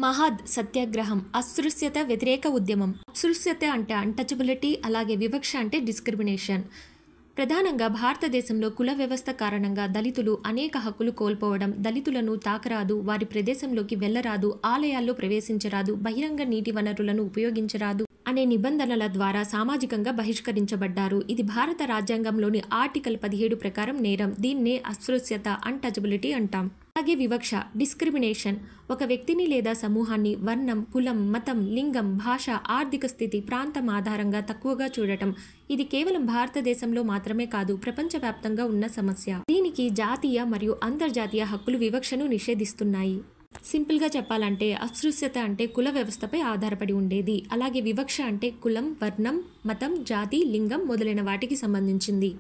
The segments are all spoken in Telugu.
మహద్ సత్యాగ్రహం అస్పృశ్యత వ్యతిరేక ఉద్యమం. అస్పృశ్యత అంటే అన్టచబిలిటీ, అలాగే వివక్ష అంటే డిస్క్రిమినేషన్. ప్రధానంగా భారతదేశంలో కుల వ్యవస్థ కారణంగా దళితులు అనేక హక్కులు కోల్పోవడం, దళితులను తాకరాదు, వారి ప్రదేశంలోకి వెళ్లరాదు, ఆలయాల్లో ప్రవేశించరాదు, బహిరంగ నీటి వనరులను ఉపయోగించరాదు అనే నిబంధనల ద్వారా సామాజికంగా బహిష్కరించబడ్డారు. ఇది భారత రాజ్యాంగంలోని ఆర్టికల్ 17 ప్రకారం నేరం. దీన్నే అస్పృశ్యత, అన్టచబిలిటీ అంటాం. అలాగే వివక్ష, డిస్క్రిమినేషన్, ఒక వ్యక్తిని లేదా సమూహాన్ని వర్ణం, కులం, మతం, లింగం, భాష, ఆర్థిక స్థితి, ప్రాంతం ఆధారంగా తక్కువగా చూడటం. ఇది కేవలం భారతదేశంలో మాత్రమే కాదు, ప్రపంచవ్యాప్తంగా ఉన్న సమస్య. దీనికి జాతీయ మరియు అంతర్జాతీయ హక్కులు వివక్షను నిషేధిస్తున్నాయి. సింపుల్గా చెప్పాలంటే అస్పృశ్యత అంటే కుల వ్యవస్థపై ఆధారపడి ఉండేది. అలాగే వివక్ష అంటే కులం, వర్ణం, మతం, జాతి, లింగం మొదలైన వాటికి సంబంధించింది.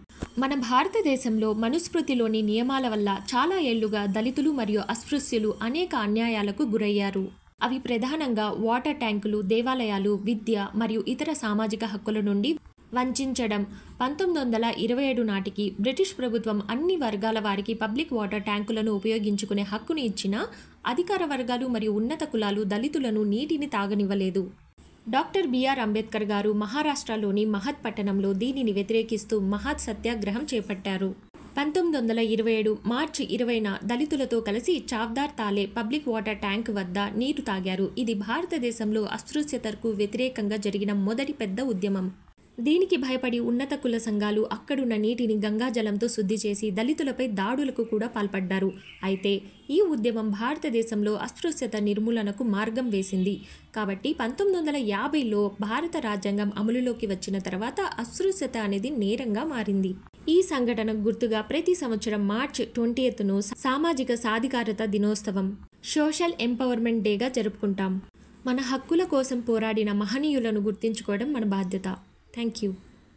మన భారతదేశంలో మనుస్మృతిలోని నియమాల వల్ల చాలా ఏళ్లుగా దళితులు మరియు అస్పృశ్యులు అనేక అన్యాయాలకు గురయ్యారు. అవి ప్రధానంగా వాటర్ ట్యాంకులు, దేవాలయాలు, విద్య మరియు ఇతర సామాజిక హక్కుల నుండి వంచడం. 1927 నాటికి బ్రిటిష్ ప్రభుత్వం అన్ని వర్గాల వారికి పబ్లిక్ వాటర్ ట్యాంకులను ఉపయోగించుకునే హక్కును ఇచ్చినా అధికార వర్గాలు మరియు ఉన్నత కులాలు దళితులను నీటిని తాగనివ్వలేదు. డాక్టర్ బిఆర్ అంబేద్కర్ గారు మహారాష్ట్రలోని మహద్ పట్టణంలో దీనిని వ్యతిరేకిస్తూ మహద్ సత్యాగ్రహం చేపట్టారు. 1927 మార్చి 20న దళితులతో కలిసి చావ్దార్ తాలే పబ్లిక్ వాటర్ ట్యాంక్ వద్ద నీరు తాగారు. ఇది భారతదేశంలో అస్పృశ్యతకు వ్యతిరేకంగా జరిగిన మొదటి పెద్ద ఉద్యమం. దీనికి భయపడి ఉన్నత కుల సంఘాలు అక్కడున్న నీటిని గంగాజలంతో శుద్ధి చేసి దళితులపై దాడులకు కూడా పాల్పడ్డారు. అయితే ఈ ఉద్యమం భారతదేశంలో అస్పృశ్యత నిర్మూలనకు మార్గం వేసింది. కాబట్టి 1950లో భారత రాజ్యాంగం అమలులోకి వచ్చిన తర్వాత అస్పృశ్యత అనేది నేరంగా మారింది. ఈ సంఘటనకు గుర్తుగా ప్రతి సంవత్సరం మార్చి 20ను సామాజిక సాధికారత దినోత్సవం, సోషల్ ఎంపవర్మెంట్ డేగా జరుపుకుంటాం. మన హక్కుల కోసం పోరాడిన మహనీయులను గుర్తించుకోవడం మన బాధ్యత. Thank you.